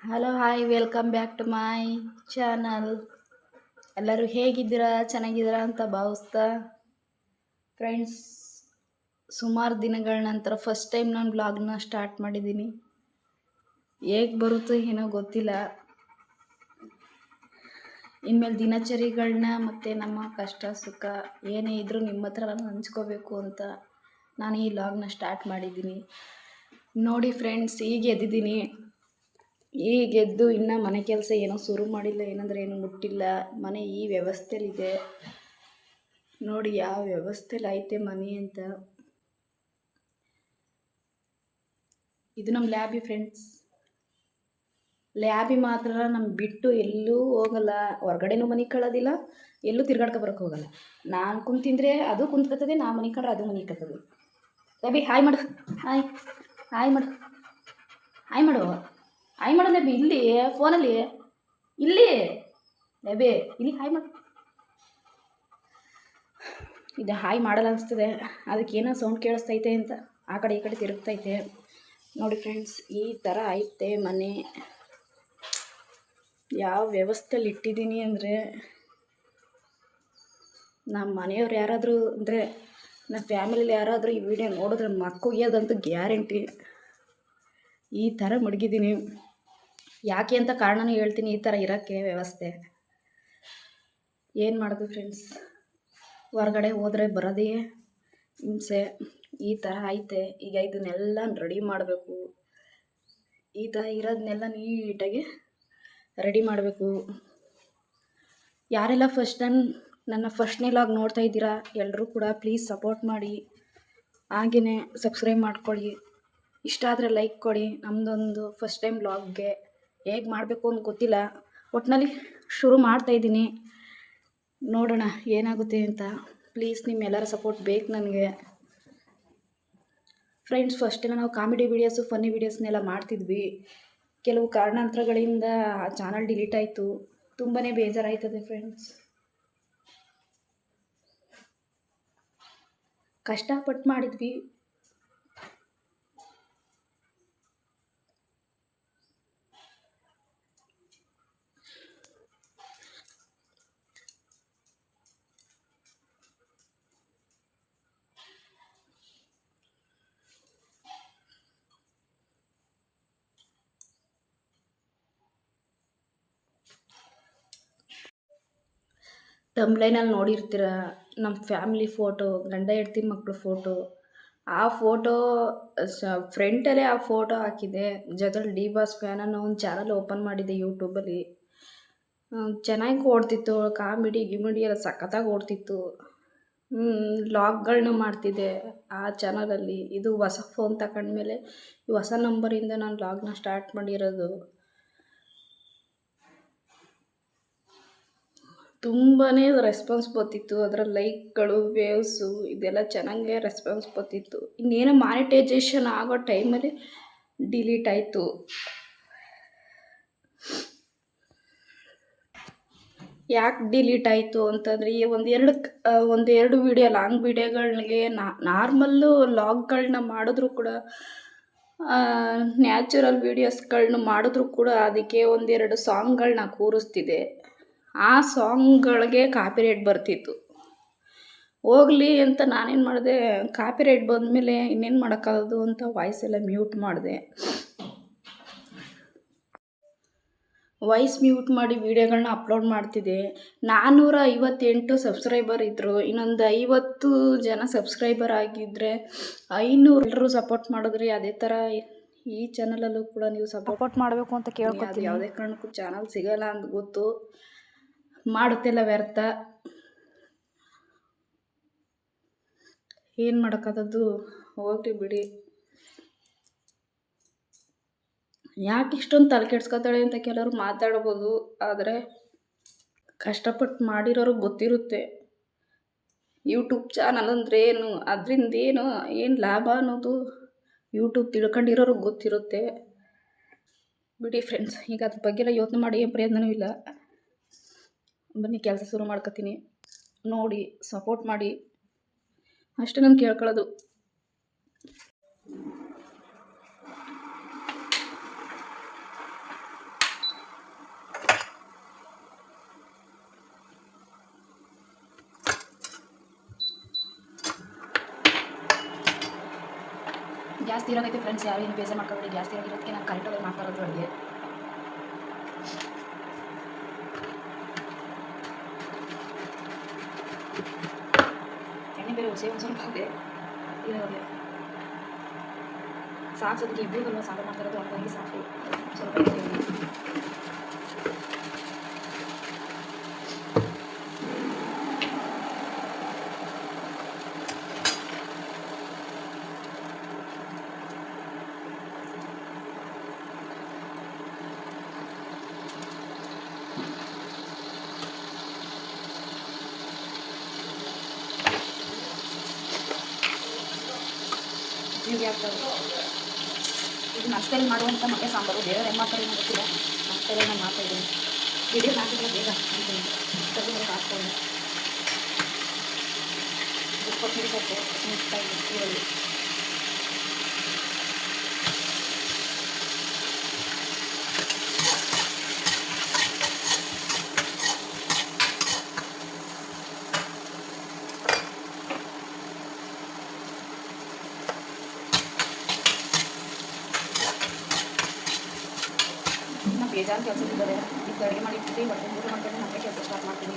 Hello hi welcome back to my channel. ಎಲ್ಲರೂ ಹೇಗಿದ್ದೀರಾ, ಚೆನ್ನಾಗಿದ್ದೀರಾ ಅಂತ ಭಾವಿಸ್ತಾ ಫ್ರೆಂಡ್ಸ್, ಸುಮಾರು ದಿನಗಳ ನಂತರ ಫಸ್ಟ್ ಟೈಮ್ ನಾನು ಬ್ಲಾಗ್ನ ಸ್ಟಾರ್ಟ್ ಮಾಡಿದ್ದೀನಿ. ಹೇಗೆ ಬರುತ್ತೋ ಏನೋ ಗೊತ್ತಿಲ್ಲ. ಇನ್ಮೇಲೆ ದಿನಚರಿಗಳನ್ನ ಮತ್ತು ನಮ್ಮ ಕಷ್ಟ ಸುಖ ಏನೇ ಇದ್ದರೂ ನಿಮ್ಮ ಹತ್ರ ಹಂಚ್ಕೋಬೇಕು ಅಂತ ನಾನು ಈ ವ್ಲಾಗ್ನ ಸ್ಟಾರ್ಟ್ ಮಾಡಿದ್ದೀನಿ. ನೋಡಿ ಫ್ರೆಂಡ್ಸ್, ಈಗ ಎದ್ದಿದ್ದೀನಿ. ಈಗ ಎದ್ದು ಇನ್ನೂ ಮನೆ ಕೆಲಸ ಏನೋ ಶುರು ಮಾಡಿಲ್ಲ, ಏನಂದರೆ ಏನು ಮುಟ್ಟಿಲ್ಲ. ಮನೆ ಈ ವ್ಯವಸ್ಥೆಲಿದೆ ನೋಡಿ, ಯಾವ ವ್ಯವಸ್ಥೆಲಿ ಐತೆ ಮನೆ ಅಂತ. ಇದು ನಮ್ಮ ಲ್ಯಾಬಿ ಫ್ರೆಂಡ್ಸ್. ಲ್ಯಾಬಿ ಮಾತ್ರ ನಮ್ಗೆ ಬಿಟ್ಟು ಎಲ್ಲೂ ಹೋಗಲ್ಲ, ಹೊರ್ಗಡೆನೂ ಮನೆ ಕಳೋದಿಲ್ಲ, ಎಲ್ಲೂ ತಿರ್ಗಾಡ್ಕೊ ಬರೋಕ್ಕೆ ಹೋಗಲ್ಲ. ನಾನು ಕುಂತಿಂದ್ರೆ ಅದು ಕುಂತ್ಕೊತದೆ, ನಾ ಮನೆ ಕಂಡ್ರೆ ಅದು ಮನೆ ಕತ್ತದೆ. ಲ್ಯಾಬಿ ಹಾಯ್ ಮಾಡು, ಹಾಯ್ ಹಾಯ್ ಮಾಡು, ಹಾಯ್ ಮಾಡು, ಹಾಯ್ ಮಾಡು ಲ್ಯಾಬಿ. ಇಲ್ಲಿ ಫೋನಲ್ಲಿ ಇಲ್ಲಿ ಲ್ಯಾಬಿ ಇಲ್ಲಿ ಹಾಯ್ ಮಾಡು. ಇದು ಹಾಯ್ ಮಾಡಲ್ಲ ಅನಿಸ್ತದೆ, ಅದಕ್ಕೇನೋ ಸೌಂಡ್ ಕೇಳಿಸ್ತೈತೆ ಅಂತ ಆ ಕಡೆ ಈ ಕಡೆ ತಿರುಗ್ತೈತೆ. ನೋಡಿ ಫ್ರೆಂಡ್ಸ್, ಈ ಥರ ಐತೆ ಮನೆ. ಯಾವ ವ್ಯವಸ್ಥೆಯಲ್ಲಿ ಇಟ್ಟಿದ್ದೀನಿ ಅಂದರೆ, ನಮ್ಮ ಮನೆಯವ್ರು ಯಾರಾದರೂ ಅಂದರೆ ನಮ್ಮ ಫ್ಯಾಮಿಲಿಯಲ್ಲಿ ಯಾರಾದರೂ ಈ ವಿಡಿಯೋ ನೋಡಿದ್ರೆ ಮಕ್ಕೋಗ್ಯೋದಂತೂ ಗ್ಯಾರಂಟಿ. ಈ ಥರ ಮಡಗಿದ್ದೀನಿ. ಯಾಕೆ ಅಂತ ಕಾರಣನೂ ಹೇಳ್ತೀನಿ. ಈ ಥರ ಇರೋಕ್ಕೆ ವ್ಯವಸ್ಥೆ ಏನು ಮಾಡೋದು ಫ್ರೆಂಡ್ಸ್, ಹೊರಗಡೆ ಹೋದರೆ ಬರೋದೇ ಹಿಂಸೆ. ಈ ಥರ ಐತೆ. ಈಗ ಇದನ್ನೆಲ್ಲ ರೆಡಿ ಮಾಡಬೇಕು. ಈ ಥರ ಇರೋದನ್ನೆಲ್ಲ ನೀಟಾಗಿ ರೆಡಿ ಮಾಡಬೇಕು. ಯಾರೆಲ್ಲ ಫಸ್ಟ್ ಟೈಮ್ ನನ್ನ ಫಸ್ಟ್ನೇ ವ್ಲಾಗ್ ನೋಡ್ತಾ ಇದ್ದೀರಾ, ಎಲ್ಲರೂ ಕೂಡ ಪ್ಲೀಸ್ ಸಪೋರ್ಟ್ ಮಾಡಿ, ಹಾಗೆಯೇ ಸಬ್ಸ್ಕ್ರೈಬ್ ಮಾಡ್ಕೊಳ್ಳಿ. ಇಷ್ಟ ಆದರೆ ಲೈಕ್ ಕೊಡಿ. ನಮ್ಮದೊಂದು ಫಸ್ಟ್ ಟೈಮ್ ವ್ಲಾಗ್ಗೆ ಹೇಗೆ ಮಾಡಬೇಕು ಅಂತ ಗೊತ್ತಿಲ್ಲ, ಒಟ್ಟಿನಲ್ಲಿ ಶುರು ಮಾಡ್ತಾಯಿದ್ದೀನಿ. ನೋಡೋಣ ಏನಾಗುತ್ತೆ ಅಂತ. ಪ್ಲೀಸ್ ನಿಮ್ಮೆಲ್ಲರ ಸಪೋರ್ಟ್ ಬೇಕು ನನಗೆ ಫ್ರೆಂಡ್ಸ್. ಫಸ್ಟೆಲ್ಲ ನಾವು ಕಾಮಿಡಿ ವೀಡಿಯೋಸು, ಫನ್ನಿ ವೀಡಿಯೋಸ್ನೆಲ್ಲ ಮಾಡ್ತಿದ್ವಿ. ಕೆಲವು ಕಾರಣಾಂತರಗಳಿಂದ ಆ ಚಾನಲ್ ಡಿಲೀಟ್ ಆಯಿತು. ತುಂಬಾ ಬೇಜಾರಾಯ್ತದೆ ಫ್ರೆಂಡ್ಸ್. ಕಷ್ಟಪಟ್ಟು ಮಾಡಿದ್ವಿ. ತಮ್ಲೈನಲ್ಲಿ ನೋಡಿರ್ತೀರ, ನಮ್ಮ ಫ್ಯಾಮಿಲಿ ಫೋಟೋ, ಗಂಡ ಹೆಂಡ್ತಿ ಮಕ್ಕಳು ಫೋಟೋ. ಆ ಫೋಟೋ ಫ್ರಂಟಲ್ಲೇ ಆ ಫೋಟೋ ಹಾಕಿದೆ. ಜೊತೆಲಿ ಡಿ ಬಾಸ್ ಫ್ಯಾನ್ ಅನ್ನೋ ಒಂದು ಚಾನಲ್ ಓಪನ್ ಮಾಡಿದ್ದೆ ಯೂಟ್ಯೂಬಲ್ಲಿ. ಚೆನ್ನಾಗಿ ಓಡ್ತಿತ್ತು, ಕಾಮಿಡಿ ಗಿಮಿಡಿ ಎಲ್ಲ ಸಖತ್ತಾಗಿ ಓಡ್ತಿತ್ತು. ವ್ಲಾಗ್ಗಳನ್ನ ಮಾಡ್ತಿದ್ದೆ ಆ ಚಾನಲಲ್ಲಿ. ಇದು ಹೊಸ ಫೋನ್ ತಗೊಂಡ್ಮೇಲೆ ಈ ಹೊಸ ನಂಬರಿಂದ ನಾನು ವ್ಲಾಗ್ನ ಸ್ಟಾರ್ಟ್ ಮಾಡಿರೋದು. ತುಂಬಾ ರೆಸ್ಪಾನ್ಸ್ ಬರ್ತಿತ್ತು. ಅದರ ಲೈಕ್ಗಳು, ವ್ಯೂಸು ಇದೆಲ್ಲ ಚೆನ್ನಾಗೇ ರೆಸ್ಪಾನ್ಸ್ ಬರ್ತಿತ್ತು. ಇನ್ನೇನೋ ಮಾನಿಟೈಸೇಷನ್ ಆಗೋ ಟೈಮಲ್ಲಿ ಡಿಲೀಟ್ ಆಯಿತು. ಯಾಕೆ ಡಿಲೀಟ್ ಆಯಿತು ಅಂತಂದರೆ, ಒಂದೆರಡು ವೀಡಿಯೋ, ಲಾಂಗ್ ವೀಡಿಯೋಗಳಿಗೆ ನಾರ್ಮಲ್ಲು ಲಾಗ್ಗಳನ್ನ ಮಾಡಿದ್ರು ಕೂಡ, ನ್ಯಾಚುರಲ್ ವೀಡಿಯೋಸ್ಗಳನ್ನ ಮಾಡಿದ್ರು ಕೂಡ ಅದಕ್ಕೆ ಒಂದೆರಡು ಸಾಂಗ್ಗಳನ್ನ ಕೂರಿಸ್ತಿದೆ. ಆ ಸಾಂಗ್ಗಳಿಗೆ ಕಾಪಿರೈಟ್ ಬರ್ತಿತ್ತು. ಹೋಗಲಿ ಅಂತ ನಾನೇನು ಮಾಡಿದೆ, ಕಾಪಿರೈಟ್ ಬಂದಮೇಲೆ ಇನ್ನೇನು ಮಾಡೋಕ್ಕಾಗೋದು ಅಂತ ವಾಯ್ಸ್ ಎಲ್ಲ ಮ್ಯೂಟ್ ಮಾಡಿದೆ. ವಾಯ್ಸ್ ಮ್ಯೂಟ್ ಮಾಡಿ ವೀಡಿಯೋಗಳನ್ನ ಅಪ್ಲೋಡ್ ಮಾಡ್ತಿದ್ದೆ. 458 ಸಬ್ಸ್ಕ್ರೈಬರ್ ಇದ್ದರು. ಇನ್ನೊಂದು 50 ಜನ ಸಬ್ಸ್ಕ್ರೈಬರ್ ಆಗಿದ್ದರೆ 500 ಎಲ್ಲರೂ ಸಪೋರ್ಟ್ ಮಾಡಿದ್ರಿ. ಅದೇ ಥರ ಈ ಚಾನಲಲ್ಲೂ ಕೂಡ ನೀವು ಸಪೋರ್ಟ್ ಮಾಡಬೇಕು ಅಂತ ಕೇಳ್ಕೊತೀನಿ. ಯಾವುದೇ ಕಾರಣಕ್ಕೂ ಚಾನಲ್ ಸಿಗೋಲ್ಲ ಅಂತ ಗೊತ್ತು, ಮಾಡುತ್ತೆಲ್ಲ ವ್ಯರ್ಥ. ಏನು ಮಾಡೋಕ್ಕಾಗೋದು, ಹೋಗ್ಲಿ ಬಿಡಿ. ಯಾಕೆ ಇಷ್ಟೊಂದು ತಲೆ ಕೆಡ್ಸ್ಕೊತಾಳೆ ಅಂತ ಕೆಲವರು ಮಾತಾಡ್ಬೋದು, ಆದರೆ ಕಷ್ಟಪಟ್ಟು ಮಾಡಿರೋರು ಗೊತ್ತಿರುತ್ತೆ ಯೂಟ್ಯೂಬ್ ಚಾನಲ್ ಅಂದರೆ ಏನು, ಅದರಿಂದ ಏನು ಲಾಭ ಅನ್ನೋದು ಯೂಟ್ಯೂಬ್ ತಿಳ್ಕೊಂಡಿರೋರು ಗೊತ್ತಿರುತ್ತೆ. ಬಿಡಿ ಫ್ರೆಂಡ್ಸ್, ಈಗ ಅದ್ರ ಬಗ್ಗೆ ಎಲ್ಲ ಯೋಚನೆ ಮಾಡಿ ಏನು ಪ್ರಯೋಜನವೂ ಇಲ್ಲ. ಬನ್ನಿ ಕೆಲಸ ಶುರು ಮಾಡ್ಕೊತೀನಿ. ನೋಡಿ ಸಪೋರ್ಟ್ ಮಾಡಿ ಅಷ್ಟೇ ನಾನು ಕೇಳ್ಕೊಳ್ಳೋದು. ಗ್ಯಾಸ್ ತೀರಾಗೈತೆ ಫ್ರೆಂಡ್ಸ್, ಯಾರು ಏನು ಬೇಜಾರು ಮಾಡ್ಕೊಬೇಡಿ. ಗ್ಯಾಸ್ ತೀರಾಗಿರೋದಕ್ಕೆ ನಾನು ಕರೆಂಟ್ ಒಳಗೆ ಮಾಡ್ತಾ ಇರೋದು ಅಡುಗೆ. ಎಣ್ಣೆ ಬೇರೆ ಹುಸಿ ಒಂದು ಸ್ವಲ್ಪ ಇದೆ ಇರೋದೆ ಸಾಕು. ಅದಕ್ಕೆ ಇಬ್ಬರಿಗೆಲ್ಲ ಸಾಂಬಾರು ಮಾಡ್ತಾ ಇರೋದು, ಹಂಗಾಗಿ ಸಾಕು ಸ್ವಲ್ಪ ಇದೆ. ಹೀಗೆ ಆಗ್ತದೆ ಇದು ನಾಷ್ಟಲ್ಲಿ ಮಾಡುವಂಥ ಮೊಟ್ಟೆ ಸಾಂಬಾರು. ಬೇರೆ ಏನು ಮಾಡ್ತಾರೆ ಏನೋ ಗೊತ್ತಿಲ್ಲ, ನಾಷ್ಟಲ್ಲೇ ನಾನು ಮಾಡ್ತಾಯಿದ್ದೀನಿ. ವಿಡಿಯೋ ಹಾಕಿದ್ರೆ ಬೇಗ ಅಂತೀನಿ ತೆಗೆದು ಹಾಕ್ತೀನಿ. ಕೊತ್ತಂಬರಿ ಸೊಪ್ಪು, ಹಸಿಮೆಣಸಿನಕಾಯಿ, ಈರುಳ್ಳಿ, ಇನ್ನು ಬೇಜಾರು ಕೆಲಸ ಇದ್ದಾರೆ. ಈಗ ಅಡುಗೆ ಮಾಡಿರ್ತೀವಿ, ಬಟ್ಟೆ ಊಟ ಮಾಡ್ಕೊಂಡು ಮತ್ತೆ ಕೆಲಸ ಸ್ಟಾರ್ಟ್ ಮಾಡ್ತೀನಿ.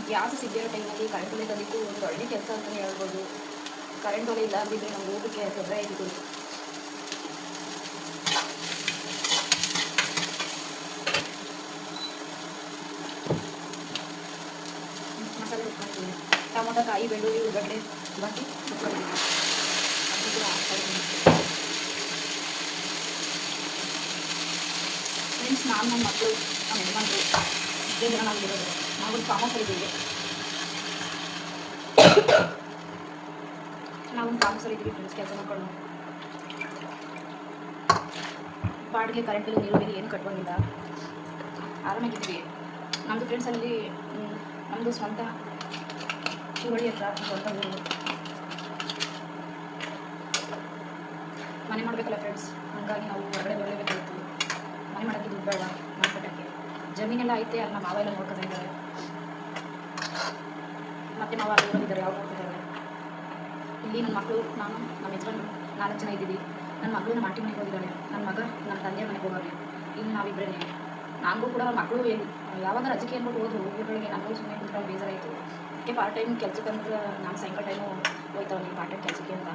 ಗ್ಯಾಸ್ ಸಿಗ್ದಿರೋ ಟೈಮಲ್ಲಿ ಕರೆಂಟ್ ಒಲೆ ತಂದಿದ್ದು ಒಂದು ಒಳ್ಳೆ ಕೆಲಸ ಅಂತಲೇ ಹೇಳ್ಬೋದು. ಕರೆಂಟ್ ಒಲೆ ಇಲ್ಲ ಅಂದಿದ್ರೆ ನಮ್ಗೆ ಊಟಕ್ಕೆ ತೊಂದರೆ ಆಯಿತು. ಮಸಾಲೆ ರುಬ್ಕೊಳ್ತೀನಿ. ಟೊಮೊಟೊ, ಕಾಯಿ, ಬೆಳ್ಳುಳ್ಳಿ, ಉಳ್ಳಾಗಡ್ಡೆ ಬಾಕಿ ರುಬ್ಕೊಳ್ತೀನಿ. ಅದು ಕೂಡ ಹಾಕ್ತಾಯಿದ್ದೀನಿ ಫ್ರೆಂಡ್ಸ್. ನಾನು ನನ್ನ ಮಕ್ಕಳು, ನಮ್ಮ ಹೆಣ್ಮಕ್ಳು ಇದೇ ಜನ ನಾವಿರೋದು. ನಾವು ಕಾಮರ್ಸಲ್ಲಿ ಇದ್ದೀವಿ. ನಾವು ಕಾಮರ್ಸಲ್ಲಿ ಇದ್ದೀವಿ ಫ್ರೆಂಡ್ಸ್. ಕೆಲಸ ಮಾಡ್ಕೊಂಡು ಬಾಡಿಗೆ, ಕರೆಂಟ್ ಬಿಲ್, ನೀರು ಬಿಲ್ ಏನು ಕಟ್ಕೊಂಡಿಲ್ಲ, ಆರಾಮಾಗಿದ್ದೀವಿ. ನಮ್ಮದು ಫ್ರೆಂಡ್ಸಲ್ಲಿ ನಮ್ಮದು ಸ್ವಂತ ಹುಬ್ಬಳ್ಳಿ ಹತ್ರ ಸ್ವಂತ ಊರು. ಮನೆ ಮಾಡಬೇಕಲ್ಲ ಫ್ರೆಂಡ್ಸ್, ಹಾಗಾಗಿ ನಾವು ಹೊರಗಡೆ ಬರಲೇಬೇಕಾಗಿತ್ತು. ಮನೆ ಮಾಡೋಕ್ಕೆ ದುಡ್ಡು ಬೇಡ, ಮನೆ ಕಟ್ಟೋಕ್ಕೆ. ಜಮೀನೆಲ್ಲ ಐತೆ, ಅಲ್ಲಿ ನಮ್ಮ ಮಾವ ಎಲ್ಲ ನೋಡ್ಕೊತಾ ಇದ್ದಾರೆ. ಮತ್ತು ಮಾವ ಅಲ್ಲಿ ಊರಲ್ಲಿದ್ದಾರೆ, ಅವ್ರು ನೋಡ್ತಿದ್ದಾರೆ. ಇಲ್ಲಿ ನನ್ನ ಮಕ್ಕಳು, ನಾನು, ನಮ್ಮ ಯಜಮಾನ್ 4 ಜನ ಇದ್ದೀವಿ. ನನ್ನ ಮಗಳು ನಮ್ಮ ಆಂಟಿ ಮನೆಗೆ ಹೋಗಿದ್ದಾಳೆ, ನನ್ನ ಮಗ ನನ್ನ ತಂದೆಯ ಮನೆಗೆ ಹೋಗೋರು. ಇಲ್ಲಿ ನಾವಿಬ್ಬರೇ. ನನಗೂ ಕೂಡ ಮಕ್ಕಳು ಯಾವಾಗ ರಜೆಗೆ ಅಂದ್ಬಿಟ್ಟು ಹೋದ್ರು ಊರುಗಳಿಗೆ. ನನಗೂ ಸುಮ್ಮನೆ ಕುತ್ಕೊಂಡು ಬೇಜಾರಾಯಿತು. ಅದಕ್ಕೆ ಪಾರ್ಟ್ ಟೈಮ್ ಕೆಲಸಕ್ಕೆ ಅಂತ ನಾನು ಸಾಯಂಕಾಲ ಟೈಮು ಹೋಗ್ತಾವೆ ಪಾರ್ಟ್ ಟೈಮ್ ಕೆಲಸಕ್ಕೆ ಅಂತ.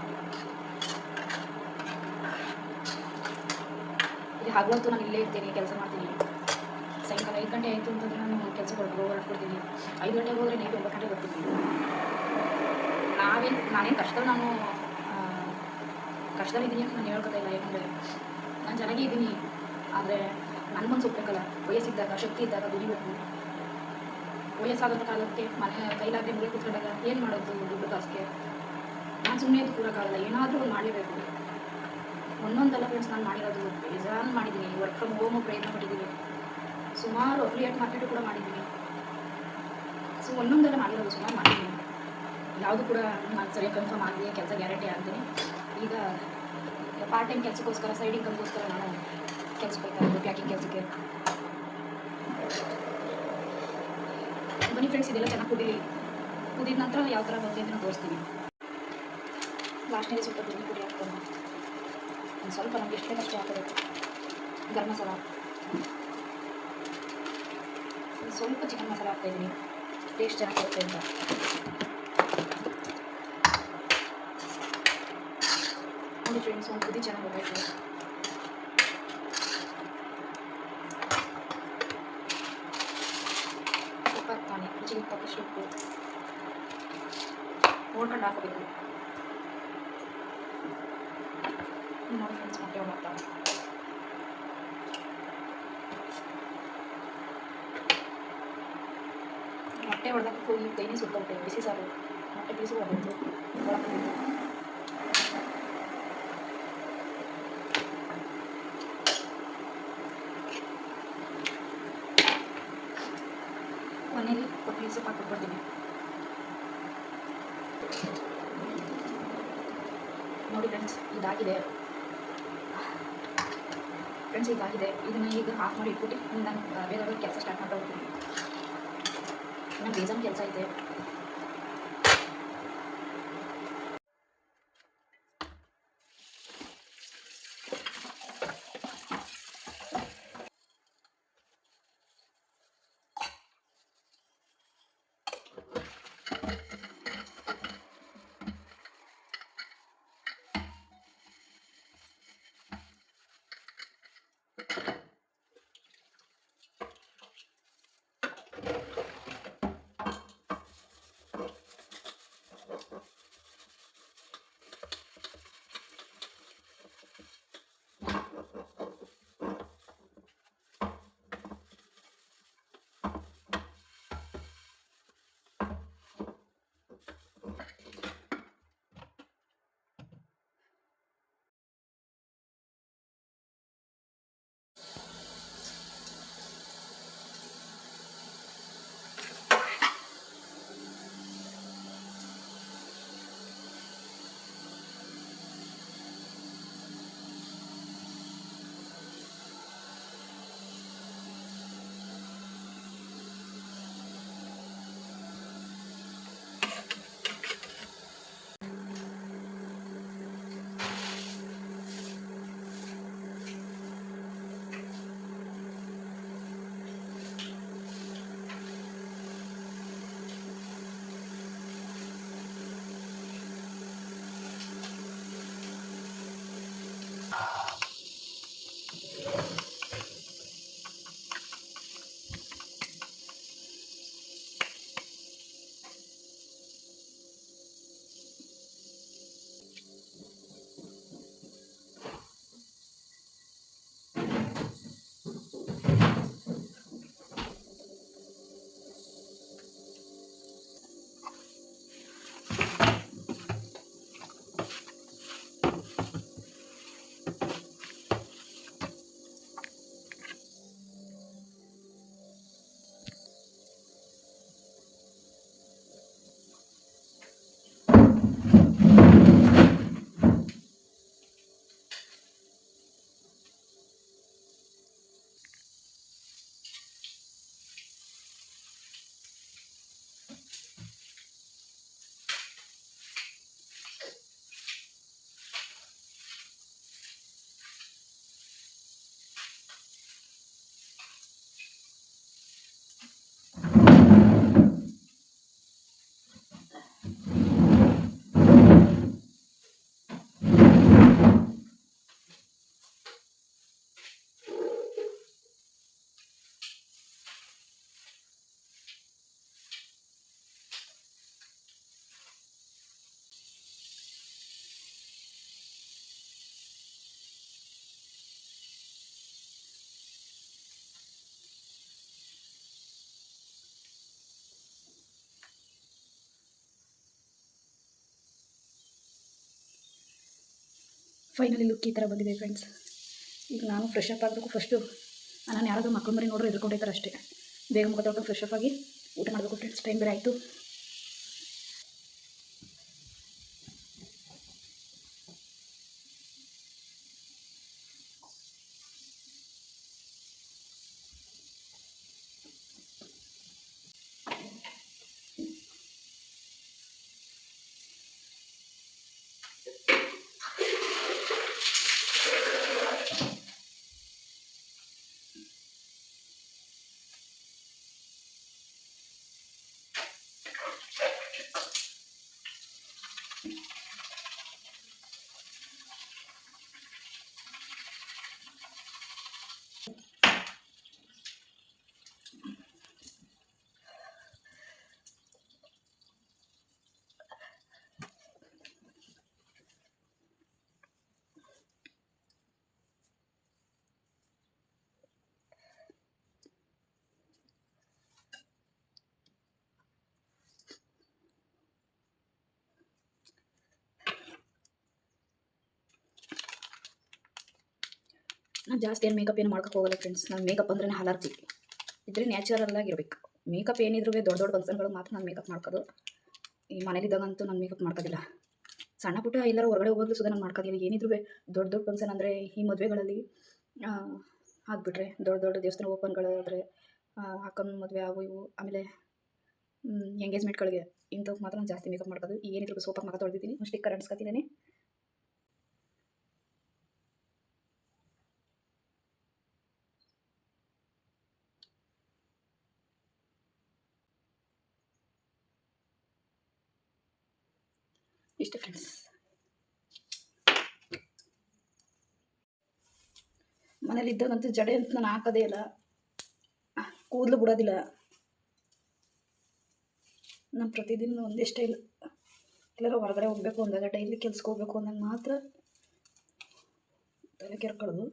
ಇಲ್ಲಿ ಹಗಲೊತ್ತು ನಾನು ಇಲ್ಲೇ ಇರ್ತೀನಿ, ಕೆಲಸ ಮಾಡ್ತೀನಿ. ಸಾಯಂಕಾಲ 5 ಗಂಟೆ ಆಯಿತು ಅಂತಂದರೆ ನಾನು ಕೆಲಸಕ್ಕೆ ಹೊರಟ್ಬಿಡ್ತೀನಿ. 5 ಗಂಟೆಗೆ ಹೋದರೆ ನೈಟ್ 9 ಗಂಟೆಗೆ ಬರ್ತೀನಿ. ನಾನೇನು ಕಷ್ಟದಲ್ಲಿದ್ದೀನಿ ಅಂತ ನಾನು ಹೇಳ್ಕೊತಾ ಇಲ್ಲ. ಯಾಕಂದರೆ ನಾನು ಚೆನ್ನಾಗೇ ಇದ್ದೀನಿ. ಆದರೆ ನನಗೊಂದು ಒಪ್ಪಬೇಕಲ್ಲ, ವಯಸ್ಸಿದ್ದಾಗ, ಶಕ್ತಿ ಇದ್ದಾಗ ದುಡಿಬೇಕು. ವಯಸ್ಸಾದಂಥ ಕಾಲಕ್ಕೆ ಮನೆ ಕೈಲಾಗದೆ ಮುಗಿ ಕೂತ್ಕೊಂಡಾಗ ಏನು ಮಾಡೋದು ದುಡ್ಡು ಕಾಸಿಗೆ? ನಾನು ಸುಮ್ಮನೆ ಅದು ಕೂರೋಕ್ಕಾಗಲ್ಲ, ಏನಾದರೂ ಒಂದು ಮಾಡಲೇಬೇಕು. ಒಂದೊಂದಲ್ಲ ಫ್ರೆಂಡ್ಸ್, ನಾನು ಮಾಡಿರೋದು ಬೇಜಾರು ಮಾಡಿದ್ದೀನಿ. ವರ್ಕ್ ಫ್ರಮ್ ಹೋಮು ಪ್ರಯತ್ನ ಪಟ್ಟಿದ್ದೀನಿ, ಸುಮಾರು ಅಫಿಲಿಯೇಟ್ ಮಾರ್ಕೆಟು ಕೂಡ ಮಾಡಿದ್ದೀನಿ. ಸೊ ಒಂದೊಂದೆಲ್ಲ ಮಾಡಿರೋದು ಸುಮಾರು ಮಾಡಿದ್ದೀನಿ. ಯಾವುದು ಕೂಡ ನಾನು ಸರಿಯಾಗಿ ಕನ್ಫರ್ಮ್ ಆಗಿದೆ, ಕೆಲಸ ಗ್ಯಾರಂಟಿ ಆಗ್ತೀನಿ. ಈಗ ಪಾರ್ಟ್ ಟೈಮ್ ಕೆಲಸಕ್ಕೋಸ್ಕರ, ಸೈಡ್ ಇನ್ಕಮ್ಗೋಸ್ಕರ ನಾನು ಕೆಲ್ಸಕ್ಕೆ ಹೋಗ್ತಾ ಇರೋದು, ಪ್ಯಾಕಿಂಗ್ ಕೆಲಸಕ್ಕೆ. ಬನ್ನಿ ಫ್ರೆಂಡ್ಸ್, ಇದೆಲ್ಲ ಚೆನ್ನಾಗಿ ಕುದಿದ ನಂತರ ಯಾವ ಥರ ಬರುತ್ತೆ ಅಂತ ತೋರಿಸ್ತೀನಿ. ಲಾಸ್ಟ್ನಲ್ಲಿ ಸ್ವಲ್ಪ ಬೆಳ್ಳುಳ್ಳಿ ಪುಡಿ ಹಾಕ್ಕೊಂಡು ಒಂದು ಸ್ವಲ್ಪ ನಮಗೆ ಎಷ್ಟು ಬೇಕಷ್ಟು ಹಾಕಬೇಕು. ಗರಂ ಮಸಾಲ, ಸ್ವಲ್ಪ ಚಿಕನ್ ಮಸಾಲ ಹಾಕ್ತಾಯಿದ್ದೀನಿ, ಟೇಸ್ಟ್ ಚೆನ್ನಾಗಿ ಬರುತ್ತೆ ಅಂತ. ನೋಡಿ ಫ್ರೆಂಡ್ಸ್, ಒಂದು ಕುದಿ ಚೆನ್ನಾಗಿ ಗೊತ್ತಾಯಿತು. ಉಪ್ಪು ಹಾಕ್ತಾನೆ, ರುಚಿಗೆ ತಕ್ಕಷ್ಟು ಉಪ್ಪು ನೋಡ್ಕೊಂಡು ಹಾಕಬೇಕು. ನೋಡಿ ಫ್ರೆಂಡ್ಸ್, ಮೊಟ್ಟೆ ಹೊಡ್ತಾನೆ. ಮೊಟ್ಟೆ ಹೊಡೆದಕ್ಕೆ ಹೋಗಿ ಕೈನೇ ಸುಟ್ಟೋಗ್ಬಿಟ್ಟೆ. ಬಿಸಿ ಸಾರು ಮೊಟ್ಟೆ ಪೀಸು ಹೊಡೆದು ಒಳಗೆ ಮನೇಲಿ ಕೊತ್ತಂಬರಿ ಸೊಪ್ಪು ಹಾಕ್ಬಿಡ್ತೀನಿ. ನೋಡಿ ಫ್ರೆಂಡ್ಸ್, ಇದಾಗಿದೆ. ಫ್ರೆಂಡ್ಸ್ ಹೀಗಾಗಿದೆ. ಇದನ್ನು ಈಗ ಆಫ್ ಮಾಡಿ ಇಟ್ಬಿಟ್ಟು ನಾನು ಬೇಗ ಕೆಲಸ ಸ್ಟಾರ್ಟ್ ಮಾಡ್ತಾ ಹೋಗ್ತೀನಿ. ನನ್ನ ಬೇಜಾನ್ ಕೆಲಸ ಇದೆ. ಫೈನಲಿ ಲುಕ್ ಈ ಥರ ಬಂದಿದೆ ಫ್ರೆಂಡ್ಸ್. ಈಗ ನಾನು ಫ್ರೆಶ್ ಅಪ್ ಆಗಬೇಕು. ಫಸ್ಟು ನಾನು ಯಾರಾದರೂ ಮಕ್ಕಳು ಮರಿ ನೋಡ್ರೆ ಎದ್ಕೊಂಡಿರ್ತಾರೆ ಅಷ್ಟೇ. ಬೇಗ ಮುಖ ತೊಳ್ಕೊಂಡು ಫ್ರೆಶ್ ಅಪ್ ಆಗಿ ಊಟ ಮಾಡಬೇಕು ಫ್ರೆಂಡ್ಸ್. ಟೈಮ್ ಬೇರೆ ಆಯಿತು. ನಾನು ಜಾಸ್ತಿ ಏನು ಮೇಕಪ್ ಏನು ಮಾಡ್ಕೊಕ್ಕೆ ಹೋಗಲ್ಲ ಫ್ರೆಂಡ್ಸ್. ನಾನು ಮೇಕಪ್ ಅಂದ್ರೆ ಅಲರ್ಜಿ. ಇದ್ರೆ ನ್ಯಾಚುರಲ್ ಆಗಿರಬೇಕು. ಮೇಕಪ್ ಏನಿದ್ರು ದೊಡ್ಡ ದೊಡ್ಡ ಫಂಕ್ಷನ್ಗಳು ಮಾತ್ರ ನಾನು ಮೇಕಪ್ ಮಾಡ್ಕೋದು. ಈ ಮನೇಲಿದ್ದಾಗಂತೂ ನಾನು ಮೇಕಪ್ ಮಾಡ್ಕೋದಿಲ್ಲ. ಸಣ್ಣ ಪುಟ್ಟ ಎಲ್ಲರೂ ಹೊರಗಡೆ ಹೋಗೋದು ಸುಧಾ ನಾನು ಮಾಡ್ಕೋದಿಲ್ಲ. ಏನಿದ್ರು ದೊಡ್ಡ ದೊಡ್ಡ ಫಂಕ್ಷನ್ ಅಂದರೆ ಈ ಮದುವೆಗಳಲ್ಲಿ ಆಗಿಬಿಟ್ರೆ ದೊಡ್ಡ ದೊಡ್ಡ ದೇವಸ್ಥಾನ ಓಪನ್ಗಳಾದರೆ ಅಕ್ಕನ ಮದುವೆ ಅವು ಇವು ಆಮೇಲೆ ಎಂಗೇಜ್ಮೆಂಟ್ಗಳಿಗೆ ಇಂಥವ್ಕೆ ಮಾತ್ರ ಜಾಸ್ತಿ ಮೇಕಪ್ ಮಾಡ್ಕೋದು. ಏನಿದ್ರು ಸೋಪಾಗಿ ಮಗ ತೊಳೆದಿದ್ದೀನಿ, ಸ್ಟಿಕ್ಕರ್ ಅಂಟಿಸ್ಕೊತಿದ್ದೀನಿ. ಇಷ್ಟೇ ಫ್ರೆಂಡ್ಸ್. ಮನೇಲಿ ಇದ್ದಾಗಂತೂ ಜಡೆ ಅಂತ ನಾನು ಹಾಕೋದೇ ಇಲ್ಲ, ಕೂದಲು ಬಿಡೋದಿಲ್ಲ. ನಾನು ಪ್ರತಿದಿನ ಒಂದೇ ಸ್ಟೈಲ್. ಎಲ್ಲರೂ ಹೊರಗಡೆ ಹೋಗಬೇಕು ಅಂದಾಗ, ಡೈಲಿ ಕೆಲ್ಸಕ್ಕೆ ಹೋಗ್ಬೇಕು ಅಂದಾಗ ಮಾತ್ರ ತಲೆ ಕೆರ್ಕೊಳ್ಳೋದು.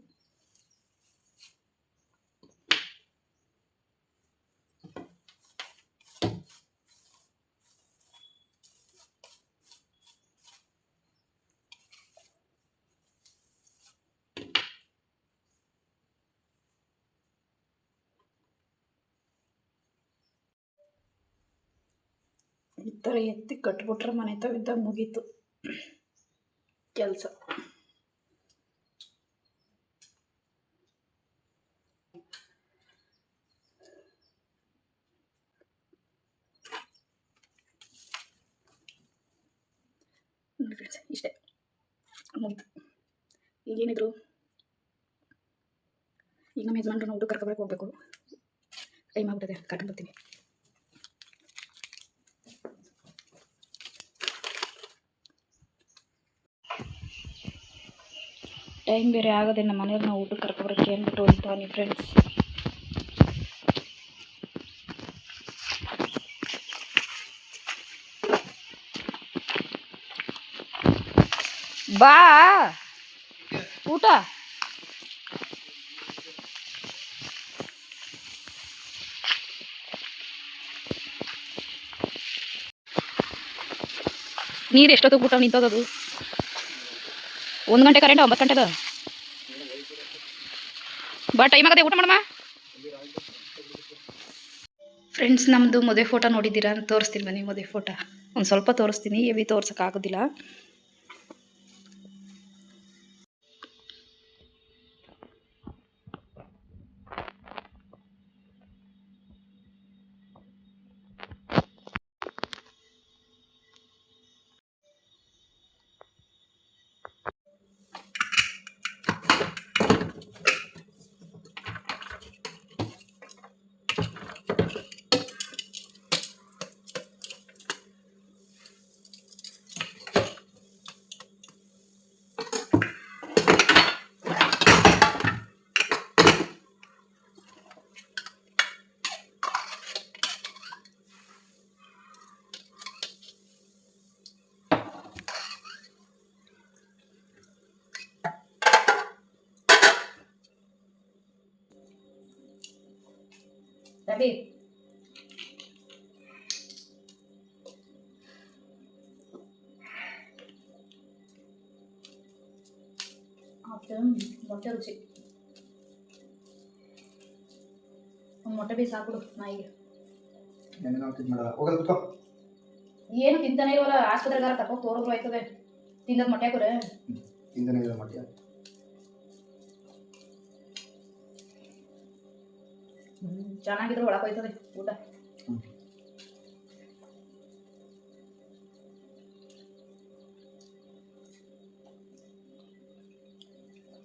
ಈ ಥರ ಎತ್ತಿ ಕಟ್ಬಿಟ್ರೆ ಮನೆ ತವಿದ್ದಾಗ ಮುಗೀತು ಕೆಲಸ. ನೋಡಿ ಫ್ರೆಂಡ್ಸ್, ಇಷ್ಟೇ ಮುಗೀತು. ಈಗೇನಿದ್ರು ಈಗ ನಮ್ಮ ಯಜಮಾನ್ರನ್ನ ಊಟ ಕರ್ಕೊಬೇಕು, ಹೋಗ್ಬೇಕು. ಟೈಮ್ ಆಗ್ಬಿಟ್ಟಿದೆ, ಕರ್ಕೊಂಡು ಬರ್ತೀನಿ. ಟೈಮ್ ಬೇರೆ ಆಗದೆ ನಮ್ಮ ಮನೆಯವ್ರು ನಾವು ಊಟಕ್ಕೆ ಕರ್ಕೊಬರೋಕ್ಕೆ ಅಂದ್ಬಿಟ್ಟು ಅಂತಾನೆ ಫ್ರೆಂಡ್ಸ್. ಬಾ ಊಟ. ನೀರು ಎಷ್ಟೊತ್ತಿಗೆ ಊಟ ನಿಂತೋದದು? 1 ಗಂಟೆ ಕರೆಂಟ್, 9 ಗಂಟೆದ ಬಾ, ಟೈಮ್ ಆಗದೆ, ಊಟ ಮಾಡಮ್ಮ. ಫ್ರೆಂಡ್ಸ್, ನಮ್ಮದು ಮದುವೆ ಫೋಟೋ ನೋಡಿದ್ದೀರಾ? ತೋರಿಸ್ತೀನಿ ಬನ್ನಿ. ಮದುವೆ ಫೋಟೋ ಒಂದು ಸ್ವಲ್ಪ ತೋರಿಸ್ತೀನಿ, ಹೆವಿ ತೋರ್ಸೋಕ್ಕಾಗೋದಿಲ್ಲ. ರವಿ, ಮೊಟ್ಟೆ ರುಚಿ, ಒಂದು ಮೊಟ್ಟೆ ಬೀಸ್ ಹಾಕ್ಬಿಡು ನಾಯಿಗೆ. ಏನು ತಿಂತಾನೆ ಇಲ್ವಲ್ಲ, ಆಸ್ಪತ್ರೆಗಾರ ಕರ್ಕೊಂಡು ತೋರಿದ್ರು ಆಯ್ತದೆ. ತಿನ್ನೋದು ಮೊಟ್ಟೆ ಹಾಕೋರೆ ತಿಂತಾನೆ ಇಲ್ಲ ಮೊಟ್ಟೆ. ಚೆನ್ನಾಗಿದ್ರು ಒಳಗೆ ಹೋಯ್ತದೆ ಊಟ.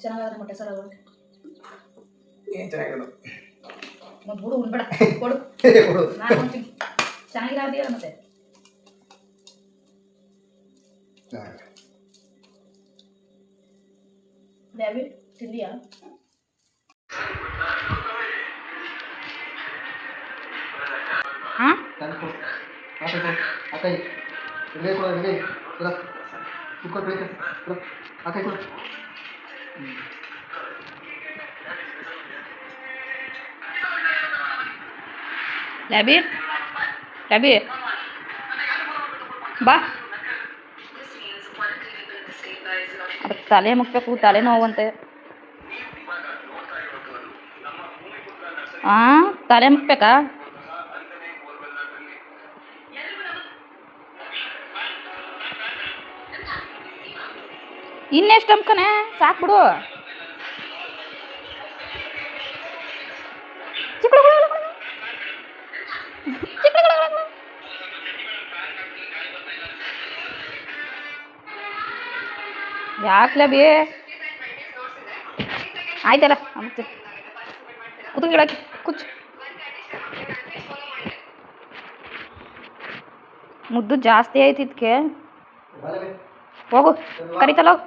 ಚೆನ್ನಾಗಾದ್ರೆ ಮೊಟ್ಟೆ ಸರ್ ಅದು ಏನು ಚೆನ್ನಾಗಿರೋದು ಒಂದು ಬಿಡು, ಉಣ್ಬೇಡ, ಕೊಡು ನಾನು ಕೊಡ್ತೀನಿ. ಚೆನ್ನಾಗಿಲ್ಲ ಅದೆಯಲ್ಲ ಮತ್ತೆ. ಡ್ಯಾವಿ ತಿಂದಿಯಾ? ಹಾಂ ಲ್ಯಾಬಿ, ಲ್ಯಾಬಿ ಬಾ. ಅದಕ್ಕೆ ತಲೆ ಮುಗ್ಬೇಕು, ತಲೆ ನೋವಂತೆ. ಹಾಂ, ತಲೆ ಮುಗ್ಬೇಕಾ? ಇನ್ನೆಷ್ಟು ಅಂಬ್ಕನೆ ಸಾಕ್ಬಿಡು. ಯಾಕ್ಲೆ ಬೇ ಆಯ್ತಲ್ಲ ಮತ್ತೆ ಕುತು ಗಿಡಕ್ಕೆ ಕುಚ್ಚು ಮುದ್ದು ಜಾಸ್ತಿ ಆಯ್ತು ಇದಕ್ಕೆ ಹೋಗು ಕರಿತಲ್ಲ ಹೋಗು